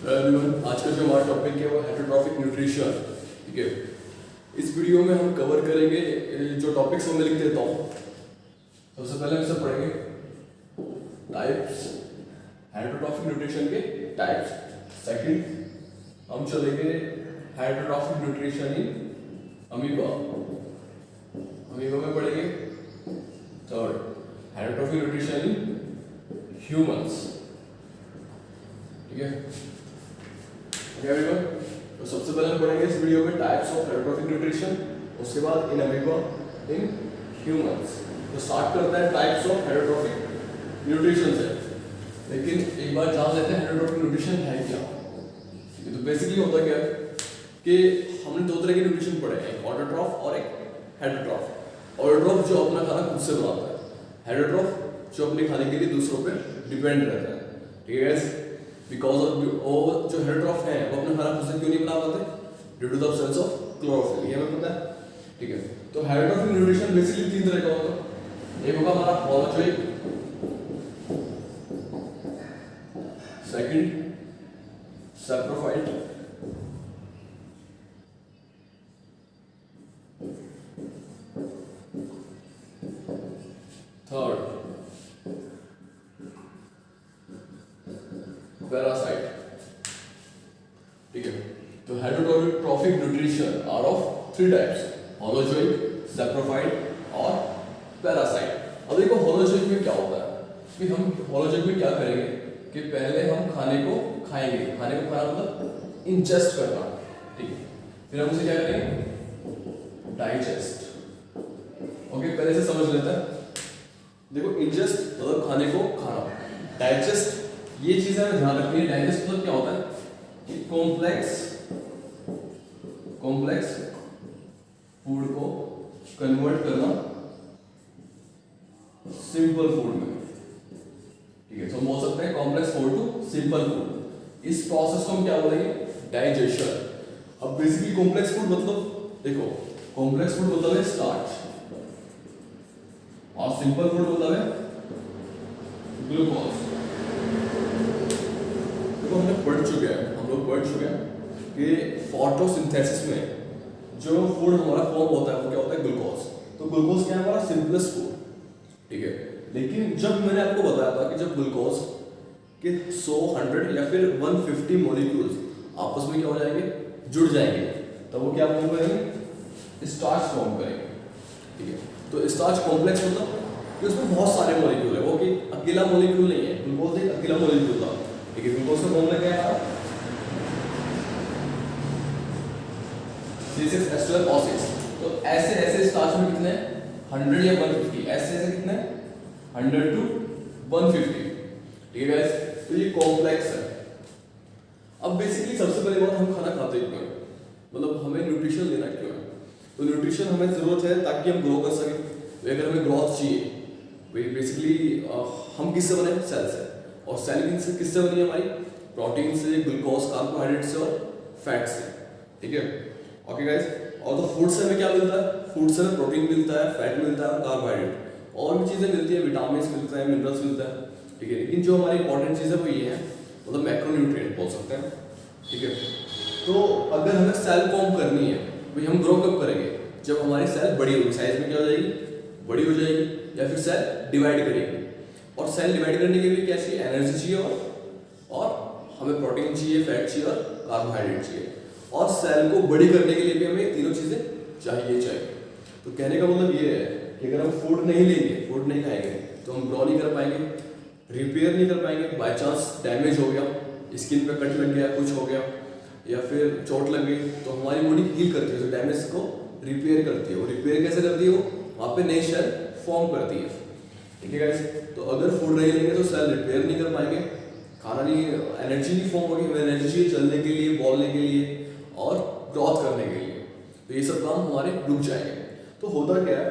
Everyone, आज का जो हमारा टॉपिक है वो हेटरोट्रॉफिक न्यूट्रिशन। ठीक है, इस वीडियो में हम कवर करेंगे जो टॉपिक्स वो मैं लिख देता हूँ। सबसे पहले हम सब पढ़ेंगे टाइप्स, हेटरोट्रॉफिक न्यूट्रिशन के टाइप्स। सेकंड हम चलेंगे heterotrophic nutrition in amoeba, amoeba में पढ़ेंगे। Third heterotrophic nutrition in humans. ठीक है एवरीवन, तो सबसे पहले हम पढ़ेंगे इस वीडियो में टाइप्स ऑफ हेटरोट्रॉफिक न्यूट्रिशन, उसके बाद इन अमीबा, इन ह्यूमंस। तो स्टार्ट करते हैं टाइप्स ऑफ हेटरोट्रॉफिक न्यूट्रिशन से। लेकिन एक बार जान लेते हैं हेटरोट्रॉफिक न्यूट्रिशन है क्या। ठीक है, तो बेसिकली होता क्या है कि हमने दो तरह के न्यूट्रिशन पढ़े हैं, एक ऑटोट्रॉफ और एक हेटरोट्रॉफ। ऑटोट्रॉफ जो अपना खाना खुद से बनाता है, हेटरोट्रॉफ जो अपने खाने के लिए दूसरों पर डिपेंड रहता है। ठीक है, बिकॉज ऑफ जो हेटरोट्रॉफ है वो अपना खाना खुद से क्यों नहीं बना पाते? Due to the absence of chlorophyll, ये हमें पता है। ठीक है, तो हेटरोट्रॉफिक न्यूट्रिशन बेसिकली तीन तरह का होता है। एक होगा हमारा holozoic, second saprophyte, third parasite. ठीक है, तो heterotrophic nutrition are of three types, holozoic, saprophyte और पैरासाइट। अब देखो होलोजोइक में क्या होता है कि हम होलोजोइक में क्या करेंगे कि पहले हम खाने को खाएंगे। खाने को खाना मतलब इंजेस्ट करना। ठीक है, फिर हम उसे क्या करेंगे? डाइजेस्ट। ओके, पहले से समझ लेते हैं। देखो, इंजेस्ट मतलब खाने को खाना, डाइजेस्ट ये चीज हमें ध्यान रखनी है। डाइजेस्ट मतलब क्या होता है कि कॉम्प्लेक्स फूड को कन्वर्ट करना सिंपल फूड में। ठीक है, तो हम बोल सकते हैं complex food to simple food. इस प्रोसेस को हम क्या बोलेंगे? डाइजेशन। अब बेसिकली कॉम्प्लेक्स फूड मतलब, देखो कॉम्प्लेक्स फूड मतलब है स्टार्च और सिंपल फूड मतलब है ग्लूकोज। तो हमने पढ़ चुके हैं, हम लोग पढ़ चुके हैं कि फोटोसिंथेसिस में जो फूड हमारा फॉर्म होता है वो क्या होता है? ग्लूकोज। तो ग्लूकोज क्या है? हमारा सिंपलेस्ट फूड। ठीक है, लेकिन जब मैंने आपको बताया था कि जब ग्लूकोज के 100, 100 या फिर 150 मॉलिक्यूल्स आपस में क्या हो जाएंगे? जुड़ जाएंगे, तब वो क्या फॉर्म करेंगे? स्टार्च फॉर्म करेंगे। ठीक है, तो स्टार्च कॉम्प्लेक्स मतलब कि उसमें बहुत सारे मॉलिक्यूल है, वो कि अकेला मॉलिक्यूल नहीं है। ग्लूकोज एक अकेला मॉलिक्यूल था। ठीक है, ग्लूकोज का फॉर्मूला क्या है? C6H12O6। तो ऐसे ऐसे स्टार्च में कितने? 100 या 150, ऐसे ऐसे कितने? 100 to 150। ठीक है गाइस, तो ये कॉम्प्लेक्स है। अब बेसिकली सबसे पहले बात, हम खाना खाते क्यों हैं? मतलब हमें न्यूट्रिशन लेना क्यों है? तो न्यूट्रिशन हमें जरूरत है ताकि हम ग्रो कर सकें। तो अगर हमें ग्रोथ चाहिए, बेसिकली हम किससे बने? सेल से। और सेल किससे बनी है? हमारी प्रोटीन से, ग्लूकोज, कार्बोहाइड्रेट से और फैट से। ठीक है, ओके गाइस। और तो फूड से हमें क्या मिलता है? फूड से हमें प्रोटीन मिलता है, फैट मिलता है, कार्बोहाइड्रेट और भी चीजें मिलती है, विटामिन मिलता है, मिनरल्स मिलता है। ठीक है, लेकिन जो हमारी इंपॉर्टेंट चीज है वो ये है, मतलब मैक्रोन्यूट्रिएंट बोल सकते हैं। ठीक है, तो अगर हमें सेल फॉर्म करनी है, भाई हम ग्रो कब करेंगे? जब हमारी सेल बड़ी होगी, साइज में क्या हो जाएगी? बड़ी हो जाएगी, या फिर सेल डिवाइड करेगी। और सेल डिवाइड करने के लिए क्या चाहिए? एनर्जी चाहिए और हमें प्रोटीन चाहिए, फैट चाहिए और कार्बोहाइड्रेट चाहिए। और सेल को बड़ी करने के लिए भी हमें तीनों चीजें चाहिए। तो कहने का मतलब ये है कि अगर हम फूड नहीं लेंगे, फूड नहीं खाएंगे, तो हम ग्रो नहीं कर पाएंगे, रिपेयर नहीं कर पाएंगे। बाय चांस डैमेज हो गया, स्किन पे कट लग गया, कुछ हो गया या फिर चोट लग गई, तो हमारी बॉडी हील करती है, तो डैमेज को रिपेयर करती है। वो रिपेयर कैसे करती है? वो वहाँ पे नई सेल फॉर्म करती है। ठीक है गाइस, तो अगर फूड नहीं लेंगे तो सेल रिपेयर नहीं कर पाएंगे, खाना नहीं, एनर्जी नहीं फॉर्म होगी। हमें एनर्जी चाहिए चलने के लिए, बोलने के लिए और ग्रोथ करने के लिए। तो ये सब काम हमारे रुक जाएंगे। तो होता क्या है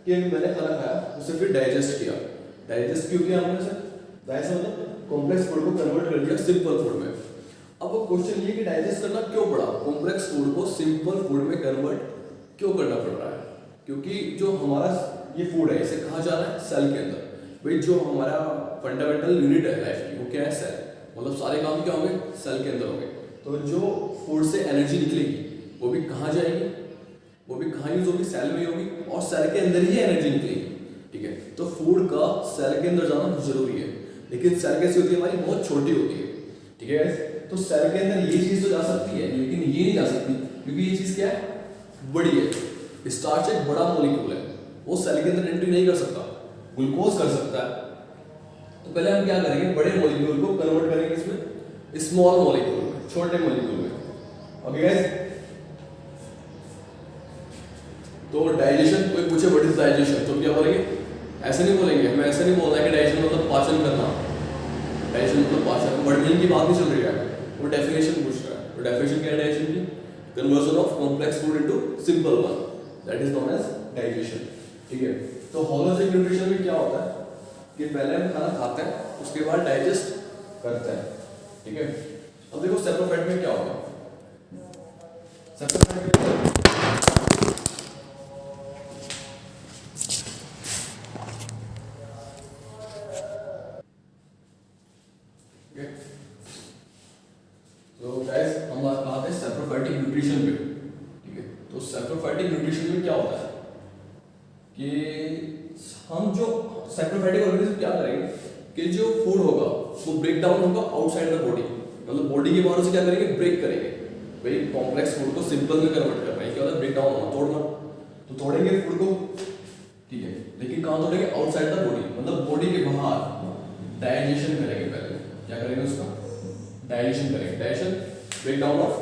कि मैंने खाना खाया, उसे फिर डाइजेस्ट किया। डाइजेस्ट क्यों किया हमने? से डाइजेस्ट मतलब कॉम्प्लेक्स फूड को कन्वर्ट कर दिया सिंपल फूड में। अब क्वेश्चन ये कि डाइजेस्ट करना क्यों पड़ा? कॉम्प्लेक्स फूड को सिंपल फूड में कन्वर्ट क्यों करना पड़ रहा है? क्योंकि जो हमारा ये फूड है, इसे कहाँ जाना है? सेल के अंदर। भाई जो हमारा फंडामेंटल यूनिट है लाइफ की, वो क्या है? सेल। मतलब सारे काम क्या होंगे, सेल के अंदर होंगे। तो जो फूड से एनर्जी निकलेगी वो भी कहाँ जाएगी, वो भी कहाँ यूज होगी, सेल में होगी, और सेल के अंदर ही एनर्जी निकलेगी। ठीक है, तो फूड का सेल के अंदर जाना जरूरी है, लेकिन सेल कैसी होती है हमारी, बहुत छोटी होती है। ठीक है गाइस, तो सेल के अंदर ये चीज तो जा सकती है, लेकिन ये नहीं जा सकती, क्योंकि ये चीज क्या है, बड़ी है। स्टार्च एक बड़ा मॉलिक्यूल है, वो सेल के अंदर एंट्री नहीं कर सकता, ग्लूकोज कर सकता है। तो पहले हम क्या करेंगे, बड़े मॉलिक्यूल को कन्वर्ट करेंगे इसमें स्मॉल मॉलिक्यूल में, छोटे मॉलिक्यूल में। ओके गाइस, तो डाइजेशन, कोई पूछे व्हाट इज डाइजेशन, तो क्या बोलेंगे, ऐसे नहीं बोलेंगे, हमें ऐसे नहीं बोलना है कि डाइजेशन मतलब पाचन करना, डाइजेशन मतलब पाचन, वर्ड मीनिंग की बात नहीं चल रही है, वो डेफिनेशन पूछ रहा है। तो डेफिनेशन क्या है डाइजेशन की, conversion of complex food into simple one, that is known as digestion. ठीक है, तो होलोजिक न्यूट्रिशन में क्या होता है कि पहले हम खाना खाते हैं, उसके बाद डाइजेस्ट करते हैं। ठीक है, अब देखो सेप्रोफाइट में क्या होगा, सेप्रोफाइट में क्या होगा? तो गाइस हम बात करते हैं सेप्रोफाइटिक न्यूट्रिशन पे। ठीक है, तो सेप्रोफाइटिक न्यूट्रिशन में क्या होता है कि हम जो सेप्रोफाइटिक ऑर्गेनिज्म क्या करेंगे कि जो फूड होगा वो ब्रेक डाउन होगा आउटसाइड द बॉडी, मतलब बॉडी के बाहर से क्या करेंगे, ब्रेक करेंगे। भाई कॉम्प्लेक्स फूड को सिंपल में कन्वर्ट करना है, क्या होता है, ब्रेक डाउन होना, तोड़ना। तो तोड़ेंगे फूड को, ठीक है, लेकिन कहाँ तोड़ेंगे, आउटसाइड द बॉडी, मतलब बॉडी के बाहर डाइजेशन करेंगे। पहले क्या करेंगे, उसका डाइजेशन करेंगे, digestion, break down of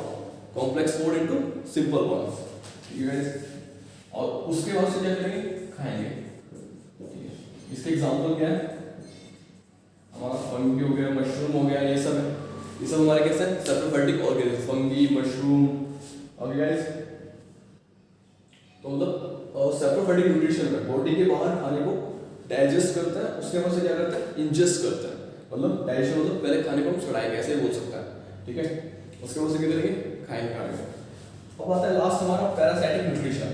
complex food into simple ones. ठीक है, और उसके बाद से क्या करेंगे, खाएंगे। ठीक है, इसके एग्जांपल क्या है, हमारा फंगी हो गया, मशरूम हो गया, ये सब है, ये सब हमारे कैसे हैं, सेप्रोफाइटिक ऑर्गेनिज्म, फंगी, मशरूम। और गाइस तो मतलब सेप्रोफाइटिक न्यूट्रिशन में बॉडी के बाहर खाने को डाइजेस्ट करता है, उसके बाद से क्या करता है, इंजेस्ट करता है, मतलब डाइजेशन मतलब पहले खाने को हम चढ़ाएंगे, ऐसे बोल सकता है। ठीक है, उसके बाद से क्या करेंगे, खाएंगे खाने को। अब आता है लास्ट हमारा पैरासाइटिक न्यूट्रिशन।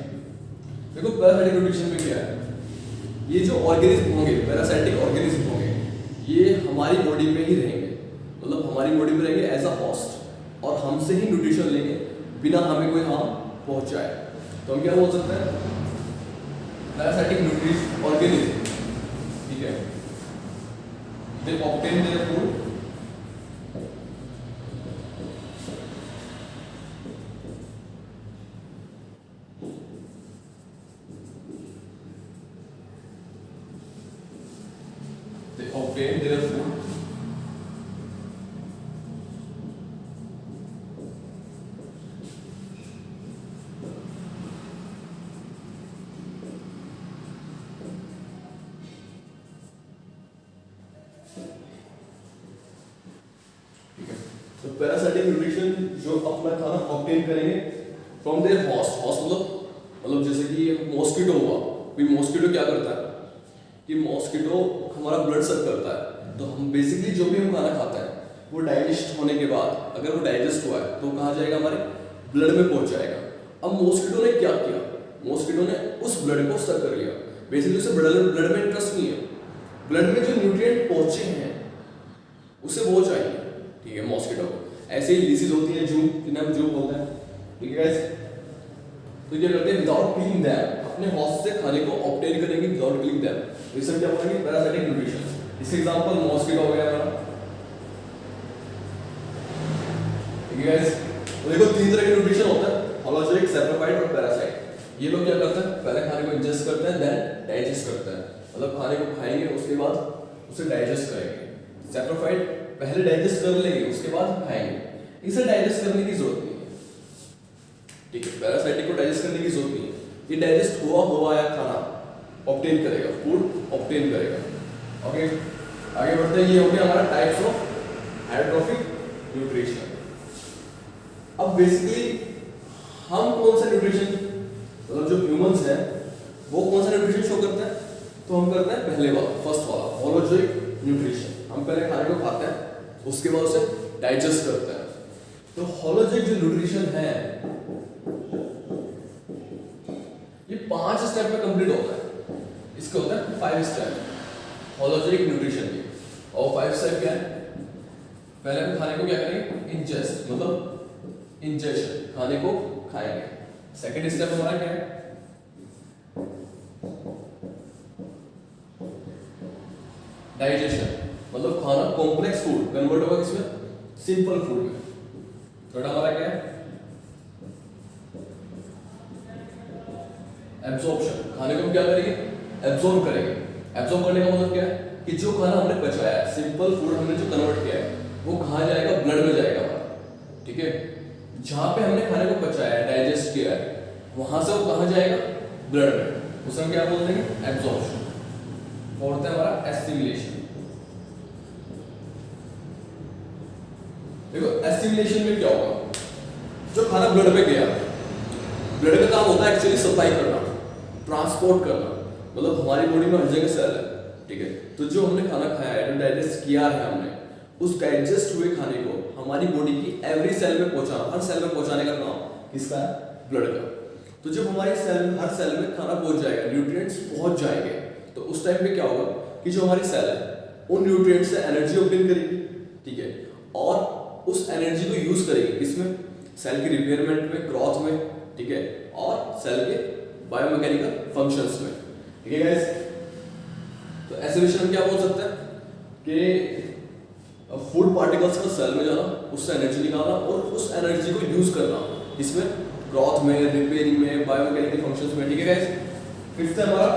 देखो पैरासाइटिक न्यूट्रिशन में क्या है, ये जो ऑर्गेनिज्म होंगे, पैरासाइटिक ऑर्गेनिज्म होंगे, ये हमारी बॉडी में ही रहेंगे, मतलब हमारी बॉडी में रहेंगे एज अ होस्ट, और हमसे ही न्यूट्रिशन लेंगे बिना हमें कोई हार्म पहुंचाए। तो हम क्या बोल सकते हैं, पैरासाइटिक न्यूट्रिशन ऑर्गेनिज्म। ठीक है, they obtain their food तो पैरासाइटिक न्यूट्रिशन जो अपना खाना ऑब्टेन करेंगे फ्रॉम देयर होस्ट, होस्ट मतलब जैसे कि मॉस्किटो हुआ, भी मॉस्किटो क्या करता है कि मॉस्किटो हमारा ब्लड सर्व करता है। तो हम बेसिकली जो भी हम खाना खाते हैं वो डाइजेस्ट होने के बाद, अगर वो डाइजेस्ट हुआ है तो कहाँ जाएगा, हमारे ब्लड में पहुंच जाएगा। अब मॉस्किटो ने क्या किया, मॉस्किटो ने उस ब्लड को सक कर लिया, बेसिकली उसे ब्लड में इंटरेस्ट नहीं है, ब्लड में जो न्यूट्रिएंट पहुंचे हैं उसे वो चाहिए। ठीक है, मॉस्किटो को ऐसे ही डिसीज होती है जूम, जिन्हें हम जूम बोलते हैं। ठीक है गाइस, तो क्या करते हैं, विदाउट किलिंग देम अपने होस्ट से खाने को ऑब्टेन करेंगे विदाउट किलिंग देम, तो इसे क्या बोलेंगे, पैरासाइटिक न्यूट्रिशन। इसका एग्जांपल मॉस्किटो हो गया हमारा। ठीक है गाइस, तो देखो तीन तरह के न्यूट्रिशन होता है, होलोजोइक, सेप्रोफाइट और पैरासाइट। ये लोग क्या करते हैं, पहले खाने को इंजेस्ट करते हैं, देन डाइजेस्ट करते हैं, मतलब खाने को खाएंगे उसके बाद उसे डाइजेस्ट करेंगे। सेप्रोफाइट पहले डाइजेस्ट कर लेंगे उसके बाद खाएंगे, इसे डाइजेस्ट करने की जरूरत नहीं है। ठीक है, पैरासाइटिक को डाइजेस्ट करने की जरूरत नहीं है, ये डाइजेस्ट हुआ या खाना ऑब्टेन करेगा, फूड ऑब्टेन करेगा। ओके, आगे बढ़ते हैं, ये हो गया हमारा टाइप्स ऑफ हाइड्रोट्रोफिक न्यूट्रिशन। अब बेसिकली हम कौन सा न्यूट्रिशन, मतलब जो ह्यूमंस हैं वो कौन सा न्यूट्रिशन शो करते हैं, तो हम करते हैं पहले वाला, फर्स्ट वाला होलोजोइक न्यूट्रिशन। हम पहले खाने को खाते हैं उसके बाद उसे डाइजेस्ट करते हैं। तो होलोजोइक जो न्यूट्रिशन है ये 5 स्टेप में कंप्लीट होता है, इसका होता है 5 स्टेप होलोजोइक न्यूट्रिशन के। और 5 स्टेप क्या है, पहले हम खाने को क्या करेंगे, इंजेस्ट, मतलब इंजेशन, खाने को खाएंगे। सेकंड स्टेप हमारा क्या है, डाइजेशन, मतलब खाना कॉम्प्लेक्स फूड कन्वर्ट होगा किसमें, सिंपल फूड में। थर्ड हमारा क्या है, एब्जॉर्प्शन, खाने को हम क्या करेंगे, एब्जॉर्ब करेंगे। एब्जॉर्ब करने का मतलब क्या है कि जो खाना हमने पचाया है, सिंपल फूड हमने जो कन्वर्ट किया है, वो कहाँ जाएगा, ब्लड में जाएगा हमारा, ठीक है। जहां पे हमने खाने को पचाया है, डाइजेस्ट किया है, वहां से वो कहाँ जाएगा, ब्लड में, उसे हम क्या बोल देंगे, एब्जॉर्प्शन। फोर्थ है हमारा एसिमिलेशन। देखो एसिमिलेशन में क्या होगा, जो खाना ब्लड में गया, ब्लड का काम होता है एक्चुअली सप्लाई करना, ट्रांसपोर्ट करना, मतलब हमारी बॉडी में हर जगह सेल है, ठीक है। तो जो हमने खाना खाया है, जो डाइजेस्ट किया है हमने, उस डाइजेस्ट हुए खाने को हमारी बॉडी की एवरी सेल में पहुंचाना, हर सेल में पहुंचाने का काम किसका है, ब्लड का। तो जब हमारी सेल, हर सेल में खाना पहुंच जाएगा, न्यूट्रिएंट्स पहुंच जाएंगे, तो उस टाइम पे क्या होगा कि जो हमारी सेल है उन न्यूट्रिएंट्स से एनर्जी ऑब्टेन करेगी, ठीक है, और उस एनर्जी को यूज करेगी किसमें, सेल की रिपेयरमेंट में, ग्रोथ में, ठीक है, और सेल के बायोमैकेनिकल फंक्शंस में, ठीक है गाइस। तो एसिमिलेशन हम क्या बोल सकते हैं कि फूड पार्टिकल्स का सेल में जाना, उससे एनर्जी निकालना और उस एनर्जी को यूज करना इसमें, ग्रोथ में, रिपेयरिंग में, बायोमैकेनिकल फंक्शंस में, ठीक है गाइस। फिफ्थ है हमारा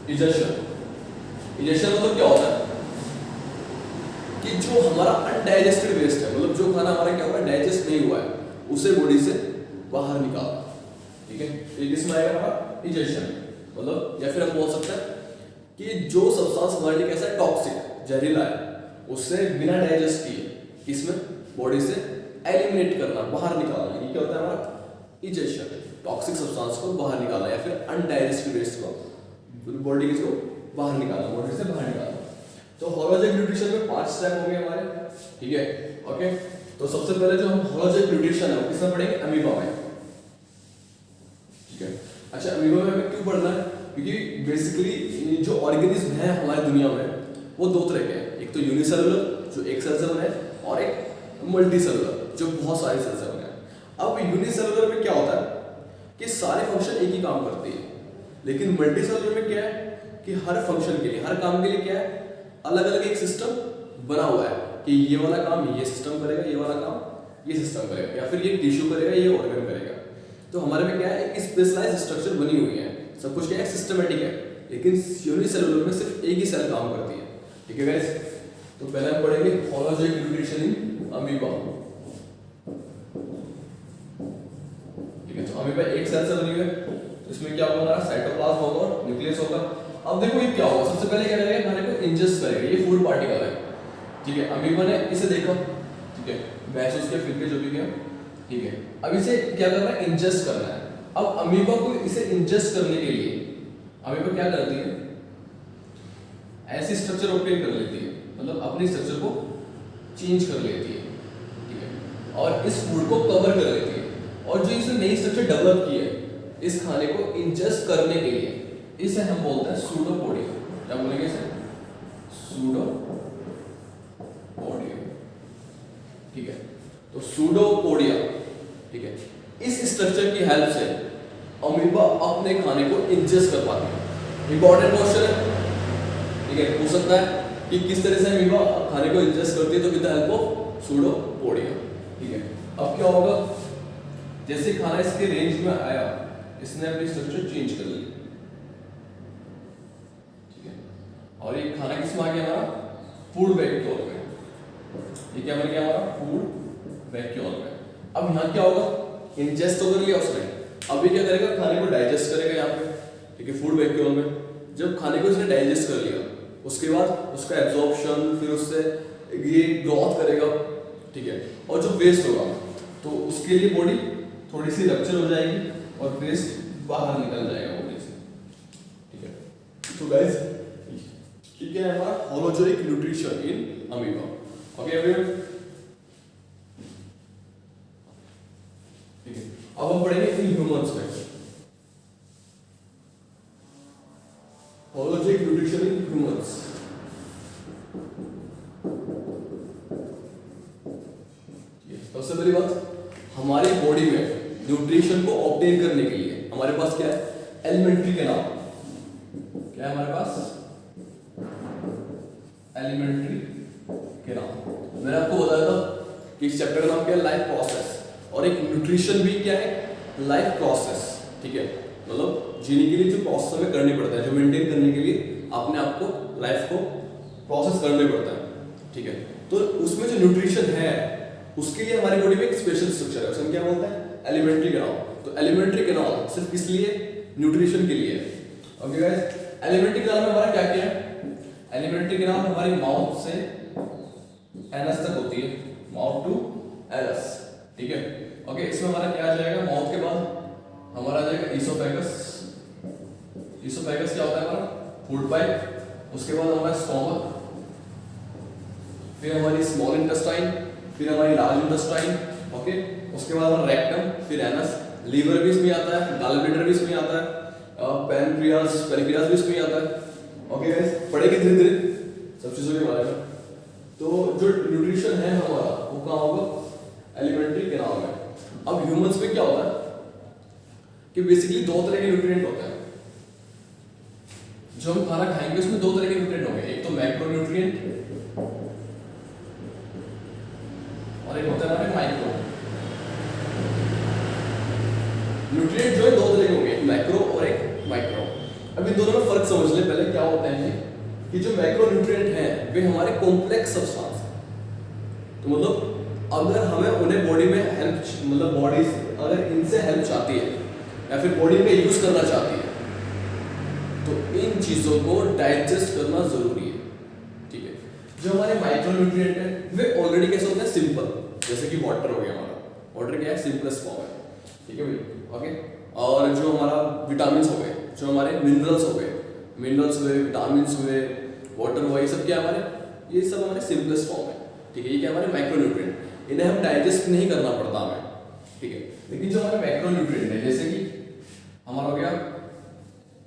इजेशन। इजेशन मतलब क्या होता है कि जो हमारा अनडाइजेस्टेड वेस्ट है, मतलब जो खाना हमारा क्या हुआ, डाइजेस्ट नहीं हुआ है, उसे बॉडी से बाहर निकालना, ठीक है। ये किसमें आएगा हमारा, इजेशन, मतलब या फिर हम बोल सकते हैं कि जो सब्सटेंस हमारे लिए कैसा है, टॉक्सिक, जहरीला है, उससे बिना डाइजेस्ट किए इसमें बॉडी से एलिमिनेट करना, बाहर निकालना, ये क्या होता है हमारा इजेशन। टॉक्सिक सब्सटेंस को बाहर निकालना या फिर अनडाइजेस्टेड वेस्ट को बॉडी को बाहर निकालना, बॉडी से बाहर निकालना। तो होलोजेनिक न्यूट्रिशन में 5 स्टेप होंगे हमारे, ठीक है, ओके। तो सबसे पहले जो हम होलोजेनिक न्यूट्रिशन है वो किसमें पढ़ेंगे, अमीबा में, ठीक है। अच्छा, अमीबा में हमें क्यों पढ़ना है, क्योंकि बेसिकली जो ऑर्गेनिज्म है हमारी दुनिया में वो दो तरह के हैं, एक तो यूनिसेलुलर जो एक सेल से बने हैं, और एक मल्टी सेलुलर जो बहुत सारे सेल से बने हैं। अब यूनिसेलुलर में क्या होता है कि सारे फंक्शन एक ही काम करते हैं, लेकिन मल्टी सेलुलर में क्या है कि हर फंक्शन के लिए, हर काम के लिए क्या है, अलग अलग एक सिस्टम बना हुआ है कि ये वाला काम ये सिस्टम करेगा, ये वाला काम ये सिस्टम करेगा, या फिर ये टिश्यू करेगा, ये ऑर्गन करेगा। तो हमारे में क्या है, एक स्पेशलाइज्ड स्ट्रक्चर बनी हुई है, सब कुछ क्या है, सिस्टमैटिक है, लेकिन यूनिसेलुलर में सिर्फ एक ही सेल काम करती है, ठीक है गाइस। तो पहले हम पढ़ेंगे होलोजेनिक न्यूट्रिशन इन अमीबा, ठीक है। तो अमीबा एक सेल से बनी हुई है, तो इसमें क्या होगा, साइटोप्लाज्म होगा और न्यूक्लियस होगा। अब देखो ये क्या होगा, सबसे पहले क्या करेगा, खाने को इंजेस्ट करेगा, ये फूड पार्टिकल है, ठीक है। अमीबा ने इसे देखा, ठीक है, महसूस किया, फिर के जो भी किया, ठीक है। अब इसे क्या करना है, इंजेस्ट करना है। अब अमीबा को इसे इंजेस्ट करने के लिए अमीबा क्या करती है, ऐसी स्ट्रक्चर ऑब्टेन कर लेती है, मतलब अपनी स्ट्रक्चर को चेंज कर लेती है, ठीक है, और इस फूड को कवर कर लेती है। और जो इसने नई स्ट्रक्चर डेवलप की है इस खाने को इंजेस्ट करने के लिए, इसे हम बोलते हैं सूडोपोडिया। क्या बोलेंगे इसे, सूडोपोडिया, ठीक है। तो सूडोपोडिया, ठीक है, इस स्ट्रक्चर की हेल्प से अमीबा अपने खाने को इंजेस्ट कर पाती है। इंपॉर्टेंट क्वेश्चन है, ठीक है, पूछ सकता है कि किस तरह से अमीबा खाने को इंजेस्ट करती है, तो with the help of pseudopodia, ठीक है। अब क्या होगा, जैसे खाना इसके रेंज में आया, इसने अपनी स्ट्रक्चर चेंज कर ली, ठीक है, और ये खाना किसमें आ गया, हमारा फूड वैक्यूल में, ये क्या बन गया हमारा फूड वैक्यूल में। अब यहाँ क्या होगा, इंजेस्ट तो कर लिया उसने, अभी क्या करेगा, खाने को डाइजेस्ट करेगा यहाँ पे, ठीक है, फूड वैक्यूल में। जब खाने को इसने डाइजेस्ट कर लिया, उसके बाद उसका एब्जॉर्प्शन, फिर उससे ये ग्रोथ करेगा, ठीक है, और जो वेस्ट होगा तो उसके लिए बॉडी थोड़ी सी रप्चर हो जाएगी और वेस्ट बाहर निकल जाएगा बॉडी से, ठीक है। तो गाइस ठीक है, हमारा holozoic nutrition in amoeba, okay everyone, ठीक है। अब हम पढ़ेंगे इन ह्यूमंस में होलोजेनिक न्यूट्रिशन इन ह्यूमंस। सबसे पहली बात, हमारी बॉडी में न्यूट्रिशन को ऑब्टेन करने के लिए हमारे पास क्या है, एलिमेंट्री कैनाल। क्या है हमारे पास, एलिमेंट्री कैनाल। मैंने आपको बताया था कि इस चैप्टर का नाम क्या है, लाइफ प्रोसेस, और एक न्यूट्रिशन भी क्या है, लाइफ प्रोसेस। ठीक है, मतलब जीने के लिए जो प्रोसेस हमें करनी पड़ता है, जो मेंटेन करने के लिए अपने आप को, लाइफ को प्रोसेस करना पड़ता है। ठीक है, तो उसमें जो न्यूट्रिशन है उसके लिए हमारी बॉडी में एक स्पेशल स्ट्रक्चर है, उसमें क्या बोलते हैं, एलिमेंट्री कैनाल। तो एलिमेंट्री कैनाल सिर्फ किस लिए, न्यूट्रिशन के लिए। ओके गाइस, एलिमेंट्री कैनाल में हमारा क्या क्या है, एलिमेंट्री कैनाल हमारी माउथ से एनस तक होती है, माउथ टू एनस। ठीक है, ओके, इसमें हमारा क्या आ जाएगा, माउथ के बाद हमारा आ जाएगा ईसोफेगस। ईसोफेगस क्या होता है हमारा, फूड पाइप। उसके बाद हमारा स्टोमक, फिर हमारी स्मॉल इंटेस्टाइन, फिर हमारी लार्ज इंटेस्टाइन। ओके, उसके बाद हमारा रेक्टम, फिर एनस, लीवर भी इसमें आता है, गॉलब्लैडर भी इसमें आता है, पैनक्रियास भी इसमें आता है। ओके गाइस, पढ़ेंगे धीरे धीरे सब चीजों के बारे में। तो जो न्यूट्रिशन है हमारा वो कहाँ होगा, एलिमेंट्री कैनाल में। अब ह्यूमंस में क्या होता है कि बेसिकली दो तरह के न्यूट्रिएंट होते हैं। जो हम खाना खाएंगे उसमें दो तरह के न्यूट्रिएंट होंगे, एक तो मैक्रो न्यूट्रिएंट और एक होता है हमारे माइक्रो न्यूट्रिएंट। जो है दो तरह के होंगे, एक मैक्रो और एक माइक्रो। अब इन दोनों में फर्क समझ ले पहले क्या होता है कि जो मैक्रो न्यूट्रिएंट हैं वे हमारे कॉम्प्लेक्स सब्सटेंस हैं। तो मतलब अगर हमें उन्हें बॉडी में हेल्प, मतलब बॉडी अगर इनसे हेल्प चाहती है या फिर बॉडी में यूज करना चाहती है तो इन चीजों को डाइजेस्ट करना जरूरी है। ठीक है, जो हमारे माइक्रो न्यूट्रिएंट है वे ऑलरेडी कैसे होते हैं, सिंपल, जैसे कि वाटर हो गया। हमारा वाटर क्या है, सिंपलेस्ट फॉर्म है। ठीक है भाई, ओके। और जो हमारा विटामिन्स हो गए, जो हमारे मिनरल्स हो गए, मिनरल्स हुए, विटामिन्स हुए, वाटर हुआ, ये सब क्या हमारे, ये सब हमारे सिंपलेस्ट फॉर्म है। ठीक है, ये क्या हमारे माइक्रो न्यूट्रिएंट, इन्हें हम डाइजेस्ट नहीं करना पड़ता हमें। ठीक है, लेकिन जो हमारे मैक्रो न्यूट्रिएंट है, जैसे कि हमारा हो गया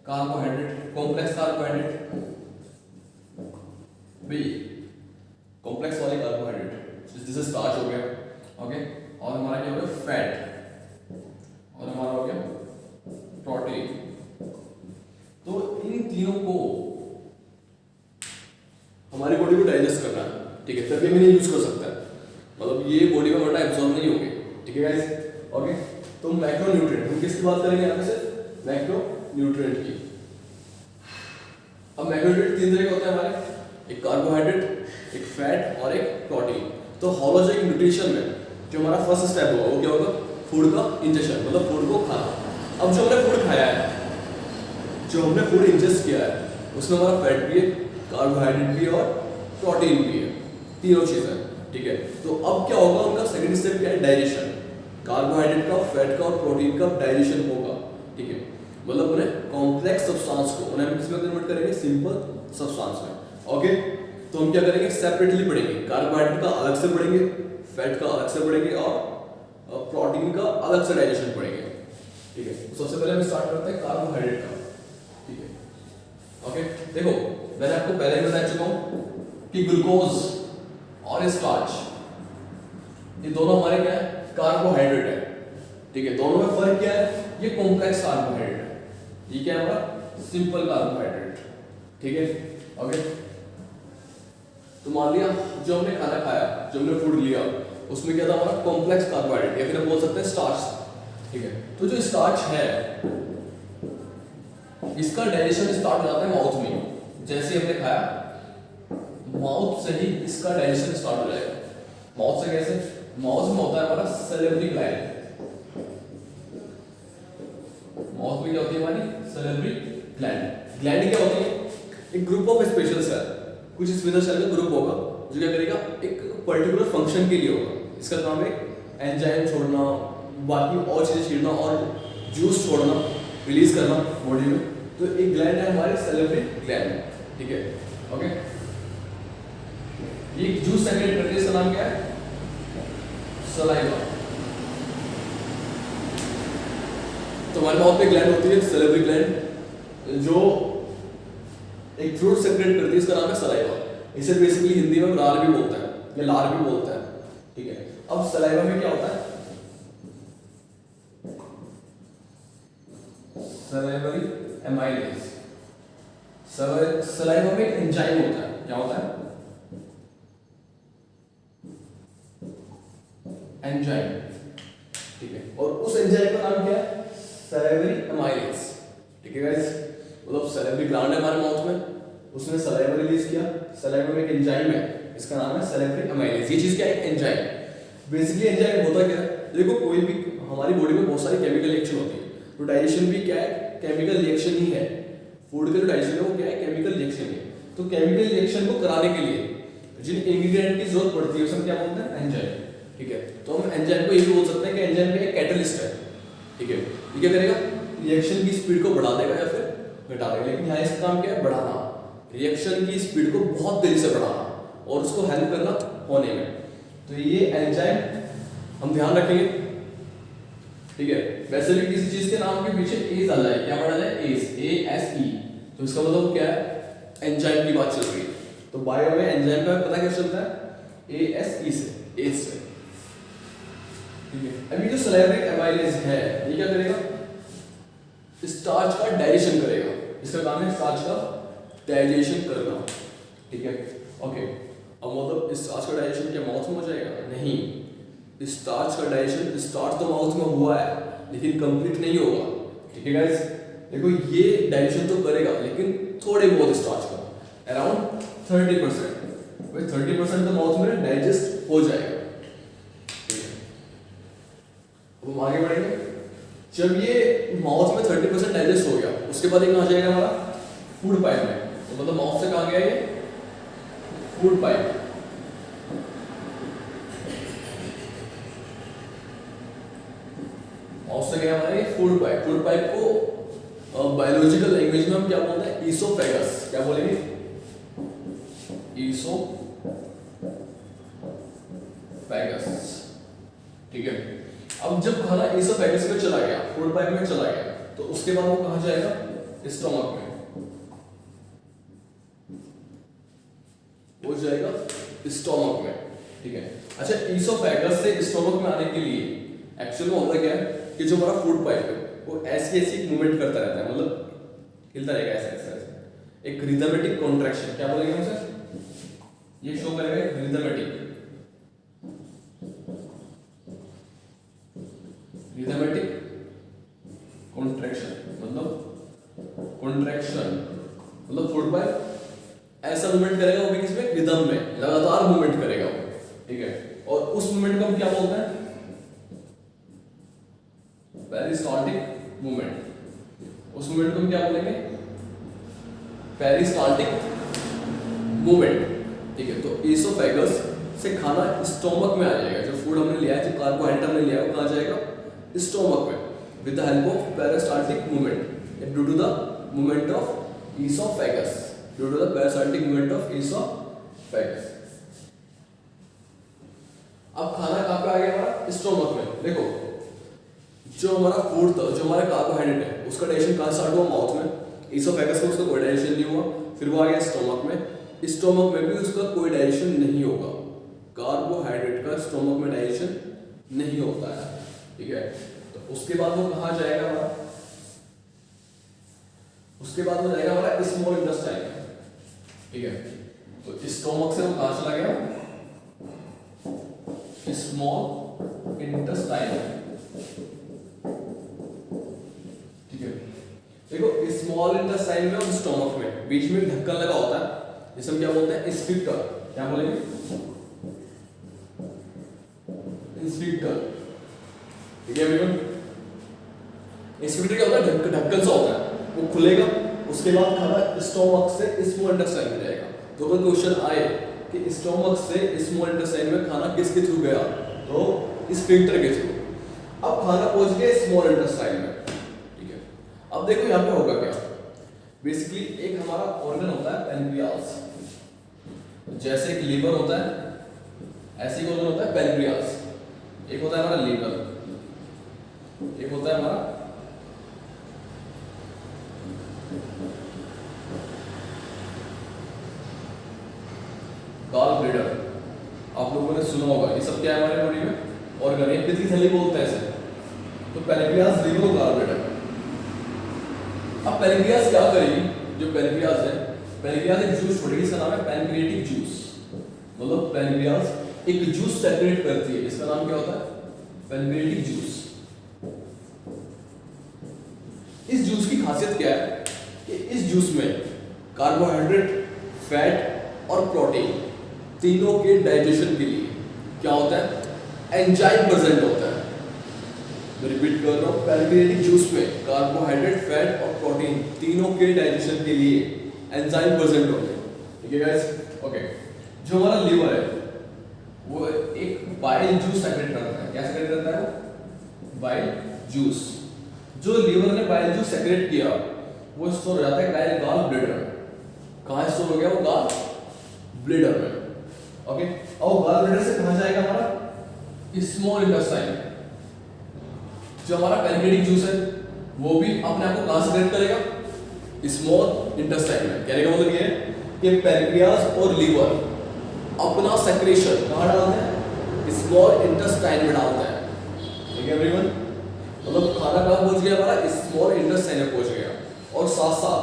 कार्बोहाइड्रेट, कॉम्प्लेक्स कार्बोहाइड्रेट, भाई कॉम्प्लेक्स वाले कार्बोहाइड्रेट, जैसे स्टार्च हो गया। ओके, और हमारा क्या हो गया, फैट, और हमारा हो गया प्रोटीन। तो इन तीनों को हमारी बॉडी को डाइजेस्ट करना है। ठीक है, तभी हम इन्हें यूज कर सकते हैं, मतलब ये बॉडी में वरना एब्सॉर्ब नहीं होंगे। ठीक है गाइस, ओके। तो मैक्रो न्यूट्रिएंट, हम किसकी बात करेंगे यहाँ पे, से मैक्रो न्यूट्रिएंट की। अब मैक्रो न्यूट्रिएंट तीन तरह के होते हैं हमारे, एक कार्बोहाइड्रेट, एक फैट और एक प्रोटीन। तो होलोजेनिक न्यूट्रिशन में जो हमारा फर्स्ट स्टेप होगा वो क्या होगा, फूड का इंजेक्शन, मतलब फूड को खाना। अब जो हमने फूड खाया है, जो हमने फूड इंजेस्ट किया है, उसमें हमारा फैट भी है, कार्बोहाइड्रेट भी है और प्रोटीन भी है, तीनों चीजें। ठीक है, तो अब क्या होगा, उनका सेकंड स्टेप क्या है, डाइजेशन। कार्बोहाइड्रेट का, फैट का और प्रोटीन का डाइजेशन होगा। ठीक है, मतलब उन्हें कॉम्प्लेक्स सब्सटेंस को उन्हें किसमें कन्वर्ट करेंगे, सिंपल सब्सटेंस में। ओके, तो हम क्या करेंगे, सेपरेटली पढ़ेंगे, कार्बोहाइड्रेट का अलग से पढ़ेंगे, फैट का अलग से पढ़ेंगे और प्रोटीन का अलग से डाइजेशन पढ़ेंगे। ठीक है, सबसे पहले हम स्टार्ट करते हैं कार्बोहाइड्रेट का। ठीक है, ओके। देखो मैंने आपको पहले ही बता चुका हूं कि ग्लूकोज और स्टार्च ये दोनों हमारे क्या है, कार्बोहाइड्रेट है। ठीक है, दोनों में फर्क क्या है, ये कॉम्प्लेक्स कार्बोहाइड्रेट है, ये क्या है हमारा सिंपल कार्बोहाइड्रेट। ठीक है, ओके। तो मान लिया जो हमने खाना खाया, जो हमने फूड लिया, उसमें क्या था हमारा कॉम्प्लेक्स कार्बोहाइड्रेट, या फिर हम बोल सकते हैं स्टार्च। ठीक है, तो जो स्टार्च है इसका डाइजेशन स्टार्ट हो जाता है माउथ में। जैसे हमने खाया, माउथ से ही इसका डाइजेशन स्टार्ट हो जाएगा। माउथ से कैसे, माउथ में होता है हमारा सैलिवरी ग्लैंड। माउथ में क्या होती है हमारी, सैलिवरी ग्लैंड। ग्लैंड क्या होती है, एक ग्रुप ऑफ स्पेशल सेल, कुछ स्पेशल सेल का ग्रुप होगा जो क्या करेगा, एक पर्टिकुलर फंक्शन के लिए होगा। इसका काम है एंजाइम छोड़ना, बाकी और चीजें छीड़ना और जूस छोड़ना, रिलीज करना बॉडी में। तो एक ग्लैंड है हमारे सैलिवरी ग्लैंड। ठीक है, ओके। ये जूस सेक्रेट करती है, इसका नाम क्या है, सलाइवा। तो हमारे माउथ में ग्लैंड होती है सैलिवरी ग्लैंड, जो एक फ्रूट सेक्रेट करती है, इसका नाम है सलाइवा। इसे बेसिकली हिंदी में लार भी बोलते हैं या लार भी बोलते हैं। ठीक है, अब सलाइवा में क्या होता है, सलाइवरी एमाइलेज। सलाइवा में एंजाइम होता है, क्या होता है, एंजाइम, ठीक है। और उस एंजाइम का नाम क्या है, सलाइवरी एमाइलेज, ठीक है गाइस। मतलब सलाइवरी ग्लैंड है हमारे माउथ में, उसने सलाइवा रिलीज किया, सलाइवा में एक एंजाइम है, इसका नाम है सलाइवरी एमाइलेज। ये चीज क्या है, एक एंजाइम। बेसिकली एंजाइम होता क्या है, देखो कोई भी हमारी बॉडी में बहुत सारी केमिकल रिएक्शन होती है, तो डाइजेशन भी क्या है, केमिकल रिएक्शन ही है। फूड का जो डाइजेशन है वो क्या है, केमिकल रिएक्शन है। तो केमिकल रिएक्शन को कराने के लिए जिन इंग्रेडिएंट की जरूरत पड़ती है उसमें क्या बोलते हैं, एंजाइम, ठीक है। तो हम एंजाइम को ये भी बोल सकते हैं कि एंजाइम क्या है, कैटलिस्ट है, ठीक है। ये क्या करेगा, रिएक्शन की स्पीड को बढ़ा देगा या फिर घटा देगा, लेकिन यहाँ इसका काम क्या है, बढ़ाना, रिएक्शन की स्पीड को बहुत तेजी से बढ़ाना और उसको हेल्प करना होने में। तो ये एंजाइम हम ध्यान रखेंगे, ठीक है। वैसे भी किसी चीज के नाम के पीछे एज आ जाए, क्या पढ़ा जाए, एज, ASE, तो इसका मतलब क्या है, एंजाइम की बात चल रही है। तो बायो में एंजाइम का पता कैसे चलता है, ASE से, एज से, ठीक है। अभी जो सलाइवरी एमाइलेज है ये क्या करेगा, स्टार्च का डाइजेशन करेगा, इसका काम है स्टार्च का डाइजेशन करना, ठीक है, ओके। अब मतलब स्टार्च का डाइजेशन क्या माउथ में हो जाएगा, नहीं, स्टार्च का डाइजेशन, स्टार्च तो माउथ में हुआ है लेकिन कंप्लीट नहीं होगा, ठीक है गाइस। देखो ये डाइजेशन तो करेगा लेकिन थोड़े बहुत स्टार्च का, अराउंड 30%, भाई 30% तो माउथ में डाइजेस्ट हो जाएगा, ठीक है। अब हम आगे बढ़ेंगे। जब ये माउथ में 30% डाइजेस्ट हो गया, उसके बाद ये कहाँ जाएगा, हमारा फूड पाइप में। तो मतलब माउथ से कहाँ गया ये, फूड पाइप, माउथ से गया हमारा ये फूड पाइप। फूड पाइप को बायोलॉजिकल लैंग्वेज में हम क्या बोलते हैं, ईसोफेगस, क्या बोलेंगे, ईसोफेगस, ठीक है। अब जब खाना ईसोफेगस में चला गया, फूड पाइप में चला गया, तो उसके बाद वो कहाँ जाएगा, स्टमक में, वो जाएगा स्टमक में, ठीक है। अच्छा, ईसोफेगस से स्टमक में आने के लिए एक्चुअली में होता क्या है कि जो हमारा फूड पाइप है वो ऐसी ऐसी मूवमेंट करता रहता है, मतलब हिलता रहेगा ऐसे ऐसे, एक रिदमेटिक कॉन्ट्रैक्शन, क्या बोलेंगे हम सर, ये शो करेगा रिदमेटिक, रिदमेटिक कॉन्ट्रैक्शन, मतलब कॉन्ट्रैक्शन मतलब फूड पाइप ऐसा मूवमेंट करेगा, वो भी किसमें, रिदम में, लगातार मूवमेंट करेगा वो, ठीक है। और उस मूवमेंट को हम क्या बोलते हैं, पेरिस्टाल्टिक मूवमेंट। उस मूवमेंट को हम क्या बोलेंगे, पेरिस्टाल्टिक मूवमेंट, ठीक है। तो ईसोफेगस से खाना स्टोमक में आ जाएगा, जो फूड हमने लिया है, जो कार्बोहाइड्रेट हमने लिया है, वो कहाँ जाएगा, स्टोमक में, with the help of peristaltic movement, due to the movement of oesophagus, due to the peristaltic movement of oesophagus. अब खाना कहाँ पे आ गया हमारा, स्टोमक में। देखो जो हमारा फूड था, जो हमारा कार्बोहाइड्रेट है, उसका डाइजेशन कहाँ स्टार्ट हुआ, माउथ में, ईसोफेगस में उसका कोई डाइजेशन नहीं हुआ, फिर वो आ गया स्टोमक में, स्टोमक में भी उसका कोई डाइजेशन नहीं होगा, कार्बोहाइड्रेट का स्टोमक में डाइजेशन नहीं होता है, ठीक है। तो उसके बाद वो कहाँ जाएगा हमारा, उसके बाद वो जाएगा हमारा स्मॉल इंटेस्टाइन, ठीक है। तो स्टोमक से वो कहाँ चला गया, स्मॉल इंटेस्टाइन, ठीक है। देखो स्मॉल इंटेस्टाइन में और स्टोमक में बीच में ढक्कन लगा होता है, जिसे हम क्या बोलते हैं, स्फिंक्टर, क्या बोलेंगे, स्फिंक्टर, ठीक है एवरीवन। स्फिंक्टर क्या होता है, ढक्कन सा होता है, वो खुलेगा, उसके बाद खाना स्टोमक से स्मॉल इंटेस्टाइन में जाएगा। तो अगर क्वेश्चन आए कि स्टोमक से स्मॉल इंटेस्टाइन में खाना किसके थ्रू गया, तो स्फिंक्टर के थ्रू। अब खाना पहुंच गया स्मॉल इंटेस्टाइन में, ठीक है। अब देखो यहाँ पे होगा क्या, बेसिकली एक हमारा ऑर्गन होता है पैनक्रियास, जैसे एक लीवर होता है ऐसे ही ऑर्गन होता है पैनक्रियास। एक होता है हमारा लीवर, एक होता है हमारा गॉल ब्लैडर। आप लोगों ने सुना होगा, ये सब क्या है हमारे बॉडी में? ऑर्गन। एक पित्त की थैली बोलते हैं इसे। तो पैनक्रियाज, लीवर और गॉलब्लैडर। अब पैनक्रियाज क्या करेगी? जो पैनक्रियाज है, पैनक्रियाज एक जूस छोड़ेगी, इसका नाम है पैनक्रिएटिक जूस। मतलब पैनक्रियाज एक जूस सेक्रेट करती है, इसका नाम क्या होता है? Pancreatic juice. इस जूस की खासियत क्या है कि इस जूस में कार्बोहाइड्रेट, फैट और प्रोटीन तीनों के डाइजेशन के लिए क्या होता है? एंजाइम प्रेजेंट होता है। मैं रिपीट कर रहा हूं, पैनक्रिएटिक जूस में कार्बोहाइड्रेट, फैट और प्रोटीन तीनों के डाइजेशन के लिए एंजाइम प्रेजेंट होते हैं। ठीक है गाइस? ओके। जो हमारा लीवर है वो एक बाइल जूस सेक्रेट करता है। क्या सेक्रेट करता है? Bile juice. जो लीवर ने बाइल जूस सेक्रेट किया वो स्टोर हो जाता है गॉल ब्लैडर में। कहाँ स्टोर हो गया वो? गॉल ब्लैडर में। ओके। और गॉल ब्लैडर से कहाँ जाएगा हमारा? Small intestine. जो हमारा पैनक्रिएटिक जूस है वो भी अपने आप को कहाँ सेक्रेट करेगा? स्मॉल इंटेस्टाइन में। कहने का मतलब ये है कि पैनक्रियाज और लीवर अपना सेक्रेशन कहाँ डालते हैं? स्मॉल इंटेस्टाइन में डालते हैं। ठीक है एवरीवन? मतलब खाना कहाँ पहुंच गया हमारा? स्मॉल इंटेस्टाइन में पहुंच गया। और साथ साथ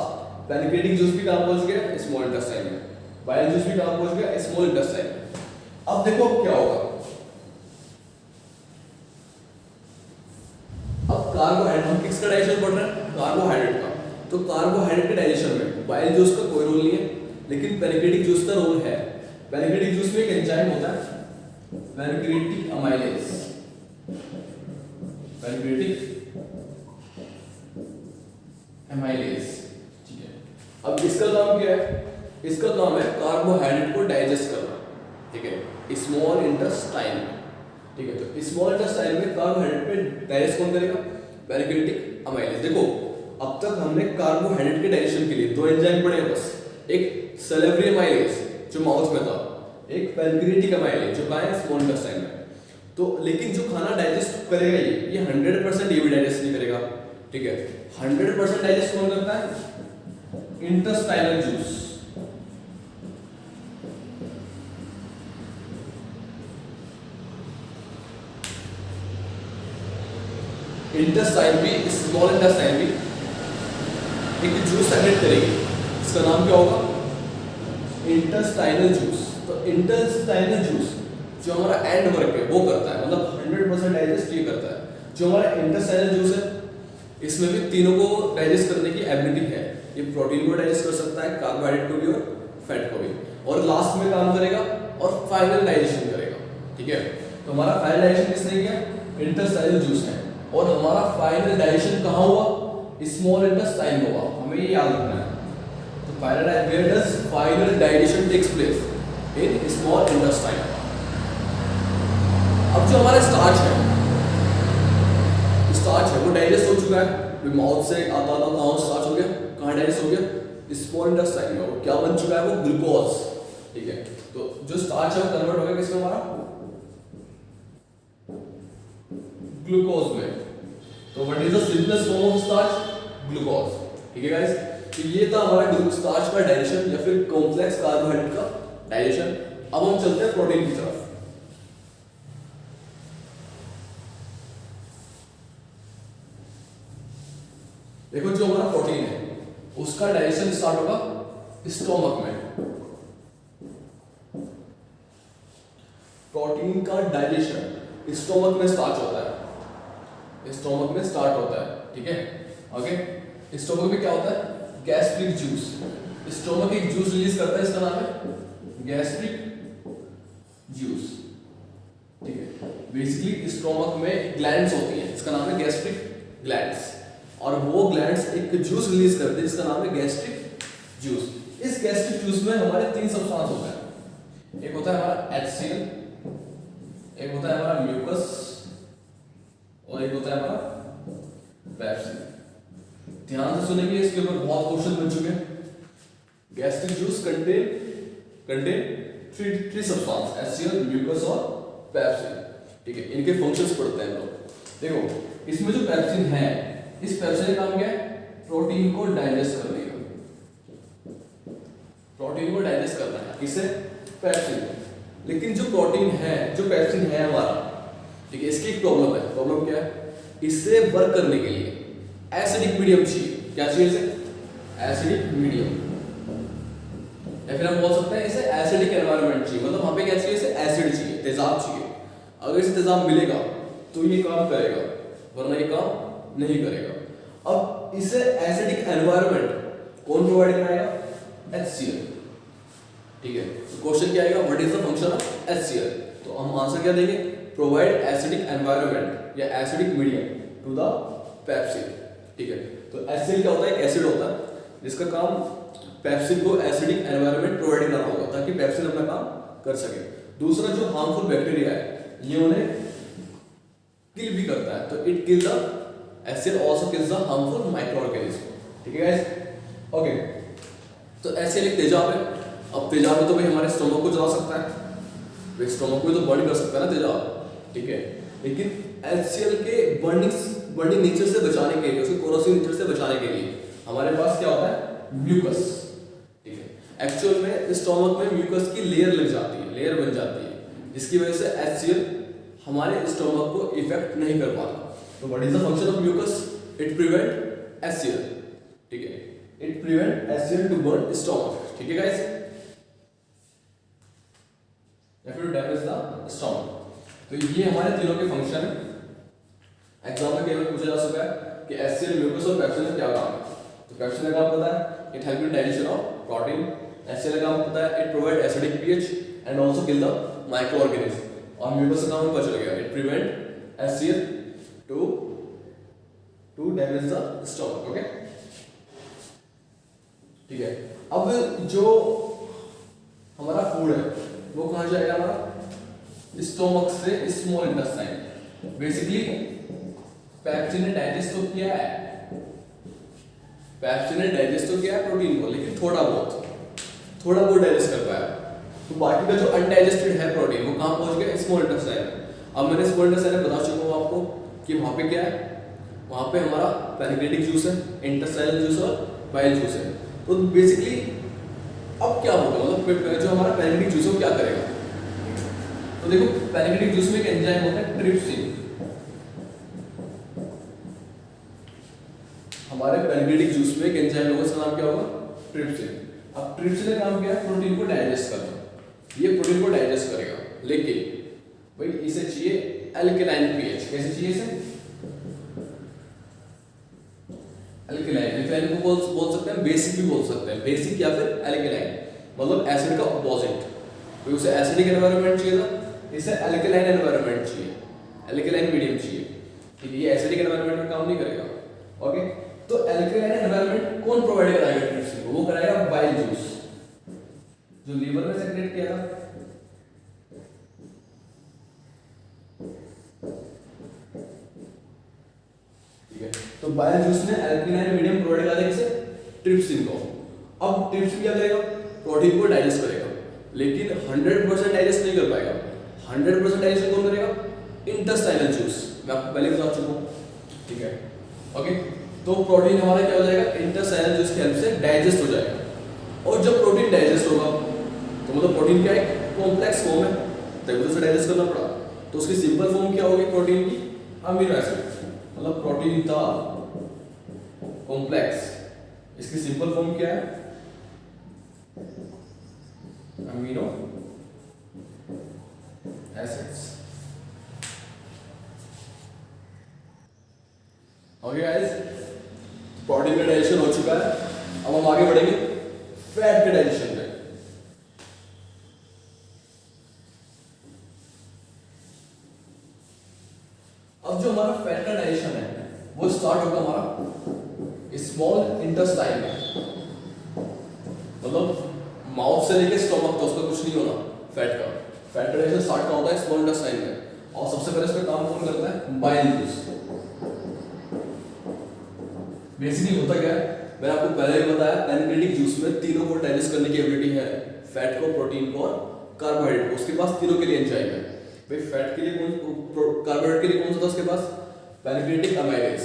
पैनक्रिएटिक जूस भी कहाँ पहुंच गया? स्मॉल इंटेस्टाइन में। बाइल जूस भी कहाँ पहुंच गया? स्मॉल इंटेस्टाइन में। अब देखो क्या होगा। अब कार्बोहाइड्रेट, हम किसका डाइजेशन पढ़ रहे हैं? कार्बोहाइड्रेट का। तो कार्बोहाइड्रेट के डाइजेशन में बाइल जूस का कोई रोल नहीं है, लेकिन पैनक्रिएटिक जूस का रोल है। पैनक्रिएटिक जूस में एक एंजाइम होता है पैनक्रिएटिक अमाइलेज। Pancreatic amylase. ठीक है। अब इसका काम क्या है? इसका काम है कार्बोहाइड्रेट को डाइजेस्ट करना। ठीक है, स्मॉल इंटेस्टाइन में। ठीक है, तो स्मॉल इंटेस्टाइन में कार्बोहाइड्रेट पे डाइजेस्ट कौन करेगा? Pancreatic amylase. देखो अब तक हमने कार्बोहाइड्रेट के डाइजेशन के लिए दो एंजाइम पढ़े हैं बस। एक सैलिवरी अमाइलेज जो माउथ में था, एक पैनक्रिएटिक अमाइलेज जो कहाँ है? स्मॉल इंटेस्टाइन में। तो लेकिन जो खाना डाइजेस्ट करेगा ये 100% ये भी डाइजेस्ट नहीं करेगा। ठीक है, 100% डाइजेस्ट कौन करता है? Intestinal juice. इंटेस्टाइन भी, स्मॉल इंटेस्टाइन भी एक जूस सेक्रेट करेगी। इसका नाम क्या होगा? Intestinal juice. तो इंटेस्टाइनल जूस जो हमारा एंड वर्क है वो करता है, मतलब 100% डाइजेस्ट ये करता है। जो हमारा इंटेस्टाइनल जूस है इसमें भी तीनों को डाइजेस्ट करने की एबिलिटी है। ये प्रोटीन को डाइजेस्ट कर सकता है, कार्बोहाइड्रेट को भी और फैट को भी, और लास्ट में काम करेगा और फाइनल डाइजेशन करेगा। ठीक है, तो हमारा फाइनल डाइजेशन किसने किया? इंटेस्टाइनल जूस है। और हमारा फाइनल डाइजेशन कहाँ हुआ? स्मॉल इंटेस्टाइन में हुआ। हमें ये याद रखना है। तो final, where does final digestion takes place? In small intestine. अब जो हमारा स्टार्च है वो डाइजेस्ट हो चुका है। माउथ से आता था, कहाँ स्टार्च हो गया? कहाँ डाइजेस्ट हो गया? स्मॉल इंटेस्टाइन में। वो क्या बन चुका है? वो ग्लूकोज। ठीक है, तो जो स्टार्च है वो कन्वर्ट हो गया किसमें? हमारा ग्लूकोज में। तो what is the simplest form of starch? Glucose. ठीक है गाइस, तो ये था हमारा स्टार्च का डाइजेशन या फिर कॉम्प्लेक्स कार्बोहाइड्रेट का डाइजेशन। अब हम चलते हैं प्रोटीन की तरफ। देखो जो हमारा प्रोटीन है उसका डाइजेशन स्टार्ट होगा स्टोमक में। प्रोटीन का डाइजेशन स्टोमक में स्टार्ट होता है। स्टोमक में स्टार्ट होता है। ठीक है, ओके। स्टोमक में क्या होता है? Gastric juice. स्टोमक एक जूस रिलीज करता है, इसका नाम है गैस्ट्रिक जूस। ठीक है, बेसिकली स्टोमक में ग्लैंड्स होती हैं, इसका नाम है गैस्ट्रिक ग्लैंड्स, और वो ग्लैंड्स एक जूस रिलीज करते हैं जिसका नाम है गैस्ट्रिक जूस। इस गैस्ट्रिक जूस में हमारे तीन सब्सटेंस होते हैं। एक होता है हमारा HCl, एक होता है हमारा म्यूकस, और एक होता है हमारा पेप्सिन। ध्यान से सुनेंगे, इसके ऊपर बहुत क्वेश्चन बन चुके हैं। Gastric juice contain three substance, HCl, mucus और पेप्सिन। ठीक है, इनके फंक्शंस पढ़ते हैं हम लोग। देखो इसमें जो पेप्सिन है, इस पेप्सिन का काम क्या है? प्रोटीन को डाइजेस्ट करने का। प्रोटीन को डाइजेस्ट करना है, इसे पेप्सिन। लेकिन जो प्रोटीन है, जो पेप्सिन है हमारा, ठीक है, इसकी एक प्रॉब्लम है। प्रॉब्लम क्या है? इससे वर्क करने के लिए एसिडिक मीडियम चाहिए। क्या चाहिए इसे? एसिडिक मीडियम, या फिर हम बोल सकते हैं इसे एसिडिक एनवायरनमेंट चाहिए। मतलब वहां पे क्या चाहिए? इसे एसिड चाहिए, तेजाब चाहिए। अगर इसे तेजाब मिलेगा तो ये काम करेगा, वरना ये काम नहीं करेगा। अब इसे एसिडिक एनवायरनमेंट कौन प्रोवाइड कराएगा? HCl। ठीक है, तो क्वेश्चन क्या आएगा? What is the function of HCl? तो हम आंसर क्या देंगे? प्रोवाइड एसिडिक एनवायरनमेंट या acidic medium to the pepsin. ठीक है, तो HCl क्या होता है? एक एसिड होता है जिसका काम पेप्सिन को एसिडिक एनवायरनमेंट प्रोवाइड करना होगा ताकि पेप्सिन अपना काम कर सके। दूसरा, जो हार्मफुल बैक्टीरिया है ये उन्हें किल भी करता है, तो it kill the HCl also kills the harmful micro organism. ठीक है गाइस, ओके। तो HCl एक तेजाब है। अब तेजाब है तो भाई हमारे स्टोमक को जला सकता है, भाई स्टोमक को तो बर्न कर सकता है ना तेजाब, ठीक है। लेकिन HCl के बर्निंग नेचर से बचाने के लिए, उसके कोरोसिव नेचर से बचाने के लिए हमारे पास क्या होता है? म्यूकस। ठीक है, एक्चुअल में स्टोमक में म्यूकस की लेयर लग जाती है, लेयर बन जाती है, जिसकी वजह से HCl हमारे स्टोमक को इफेक्ट नहीं कर पाता। तो what is the function of mucus? It prevent HCl। ठीक है, it prevent HCl to burn stomach. ठीक है गाइस, या फिर डैमेज द स्टोमक। तो ये हमारे तीनों के फंक्शन है। एग्जाम में केवल पूछा जा सकता है कि HCl, म्यूकस और पेप्सिन का क्या काम है। तो पेप्सिन का काम पता है, it help in digestion of protein. HCl का काम पता है, it provide acidic pH and also kill the micro organism. और म्यूकस का काम पता चल गया, it prevent HCl to damage the stomach. Okay, ठीक है। अब जो हमारा फूड है वो कहाँ जाएगा? हमारा स्टोमक से स्मॉल इंटेस्टाइन। बेसिकली पेप्सिन ने डाइजेस्ट तो किया है, पेप्सिन ने डाइजेस्ट तो किया है प्रोटीन को, लेकिन थोड़ा बहुत डाइजेस्ट कर पाया। तो बाकी का जो अनडाइजेस्टेड है प्रोटीन वो कहाँ पहुंच गया? स्मॉल इंटेस्टाइन में। अब मैंने स्मॉल इंटेस्टाइन में बता चुका हूँ आपको कि वहाँ पे क्या है, वहाँ पे हमारा पैनक्रियाटिक जूस है, इंटेस्टाइनल जूस और बाइल जूस है। तो बेसिकली अब क्या होगा, मतलब जो हमारा पैनक्रियाटिक जूस है वो क्या करेगा? तो देखो, पैनक्रियाटिक जूस में एक एंजाइम होता है ट्रिप्सिन। हमारे पैनक्रियाटिक जूस में एक एंजाइम होगा, इसका नाम क्या होगा? ट्रिप्सिन। अब ट्रिप्सिन का काम क्या है? प्रोटीन को डाइजेस्ट करना। ये प्रोटीन को डाइजेस्ट करेगा, लेकिन भाई इसे चाहिए अल्कलाइन pH। कैसे चाहिए इसे? अल्कलाइन को बोल सकते हैं, बेसिक भी बोल सकते हैं, बेसिक या फिर अल्कलाइन, मतलब एसिड का ऑपोजिट। तो उसे एसिडिक एनवायरनमेंट चाहिए था, इसे अल्कलाइन एनवायरनमेंट चाहिए, अल्कलाइन मीडियम चाहिए। ठीक है, ये एसिडिक एनवायरनमेंट में काम नहीं करेगा। ओके, तो अल्कलाइन एनवायरनमेंट कौन प्रोवाइड कराएगा ट्रिप्सिन को? वो कराएगा बाइल जूस, जो लीवर में सेक्रेट किया था। ठीक है, तो बाइल जूस ने अल्कलाइन मीडियम प्रोवाइड करा दिया किसे? ट्रिप्सिन को। अब ट्रिप्सिन क्या करेगा? प्रोटीन को डाइजेस्ट करेगा, लेकिन 100% डाइजेस्ट नहीं कर पाएगा। 100% डाइजेशन कौन करेगा? इंटेस्टाइनल जूस, मैं आपको पहले बता चुका हूं। ठीक है, ओके। तो प्रोटीन हमारा क्या हो जाएगा? इंटेस्टाइनल जूस की हेल्प से डाइजेस्ट हो जाएगा। और जब प्रोटीन डाइजेस्ट होगा तो मतलब प्रोटीन क्या है? कॉम्प्लेक्स फॉर्म है, तभी उसे डाइजेस्ट करना पड़ा। तो उसकी सिंपल फॉर्म क्या होगी प्रोटीन की? अमीनो एसिड, मतलब प्रोटीन था कॉम्प्लेक्स, इसकी सिंपल फॉर्म क्या है? Amino acids. Okay guys, protein का डाइजेशन हो चुका है। अब हम आगे बढ़ेंगे फैट के डाइजेशन पे। अब जो हमारा फैट का डाइजेशन है वो स्टार्ट होगा हमारा स्मॉल इंटेस्टाइन में, मतलब माउथ से लेके स्टमक तक उसका कुछ नहीं होना फैट का। फैट का डाइजेशन स्टार्ट कहाँ होता है? स्मॉल इंटेस्टाइन में। और सबसे पहले इसमें काम कौन करता है? Bile juice. बेसिकली होता क्या है, मैंने आपको पहले ही बताया, पैनक्रियाटिक जूस में तीनों को डाइजेस्ट करने की एबिलिटी है, फैट को, प्रोटीन को और कार्बोहाइड्रेट को। उसके पास तीनों के लिए एंजाइम है। भाई फैट के लिए कौन, कार्बोहाइड्रेट के लिए कौन सा था उसके पास? Pancreatic amylase.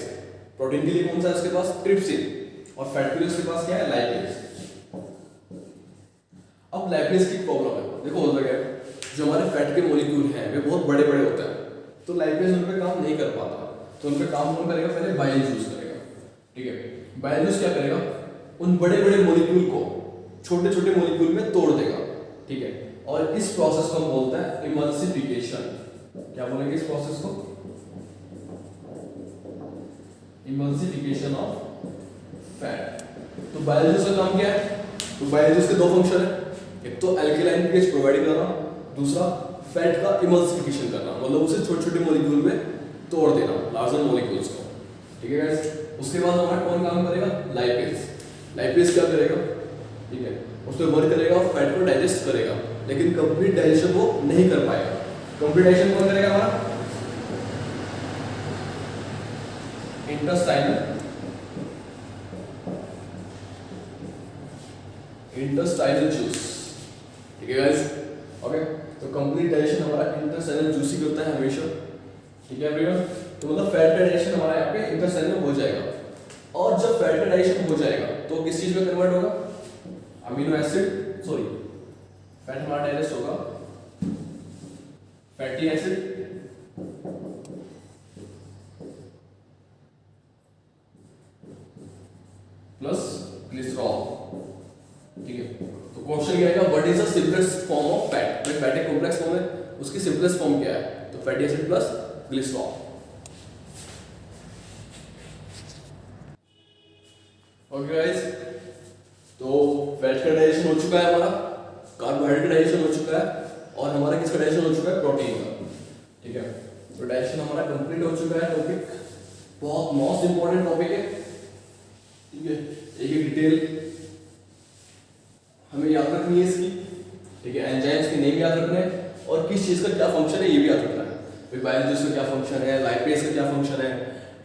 प्रोटीन के लिए कौन सा है उसके पास? ट्रिप्सिन। और फैट के लिए उसके पास क्या है? लाइपेज। अब लाइपेज की प्रॉब्लम है, देखो होता क्या है, जो हमारे फैट के मॉलिक्यूल हैं वे बहुत बड़े बड़े होते हैं, तो लाइपेज उन पे काम नहीं कर पाता, तो उन पे काम कौन करेगा? पहले बाइल जूस करेगा। ठीक है, बाइल जूस क्या करेगा? उन बड़े बड़े मॉलिक्यूल को छोटे छोटे मॉलिक्यूल में तोड़ देगा। ठीक है, और इस प्रोसेस को हम बोलते हैं इमल्सिफिकेशन। क्या बोलेंगे इस प्रोसेस को? Emulsification of fat. तो बाइल जूस का काम क्या है? तो बाइल जूस के दो फंक्शन है, एक तो अल्कलाइन पीएच प्रोवाइड करना, दूसरा फैट का इमल्सिफिकेशन करना, मतलब उसे छोटे छोटे मॉलिक्यूल में तोड़ देना, लार्जर मॉलिक्यूल्स को। ठीक है गाइस, उसके बाद हमारा कौन काम करेगा? लाइपेज। लाइपेज क्या करेगा? ठीक है, उसमें वर्क करेगा और फैट को डाइजेस्ट करेगा, लेकिन कंप्लीट डाइजेशन वो नहीं कर पाएगा। कंप्लीट डाइजेशन कौन करेगा? हमारा इंटेस्टाइनल जूस। ठीक है गाइस, ओके। तो कंप्लीट डाइजेशन हमारा इंटेस्टाइनल जूस ही होता है हमेशा। ठीक है एवरीवन, तो मतलब फैट का डाइजेशन हमारा यहाँ पे इंटेस्टाइन में हो जाएगा, और जब फैट का डाइजेशन हो जाएगा तो किस चीज में कन्वर्ट होगा? अमीनो एसिड, सॉरी, फैट हमारा डाइजेस्ट होगा फैटी एसिड प्लस ग्लिसरॉल। ठीक है, तो क्वेश्चन क्या आएगा? What is the simplest form of fat? भाई फैट एक कॉम्प्लेक्स फॉर्म है, उसकी सिंपलेस्ट फॉर्म क्या है? तो fatty acid plus glycerol. Okay guys, तो फैट का डाइजेशन हो चुका है, हमारा कार्बोहाइड्रेट का डाइजेशन हो चुका है, और हमारा किसका डाइजेशन हो चुका है? प्रोटीन का। ठीक है, तो डाइजेशन हमारा कंप्लीट हो चुका है। टॉपिक बहुत मोस्ट इंपॉर्टेंट टॉपिक है। ठीक है, एक एक डिटेल हमें याद रखनी है इसकी। ठीक है, एंजाइम्स के नेम याद रखने हैं, और किस चीज का क्या फंक्शन है ये भी याद रखना है। बाइल जूस का क्या फंक्शन है, लाइपेज का क्या फंक्शन है,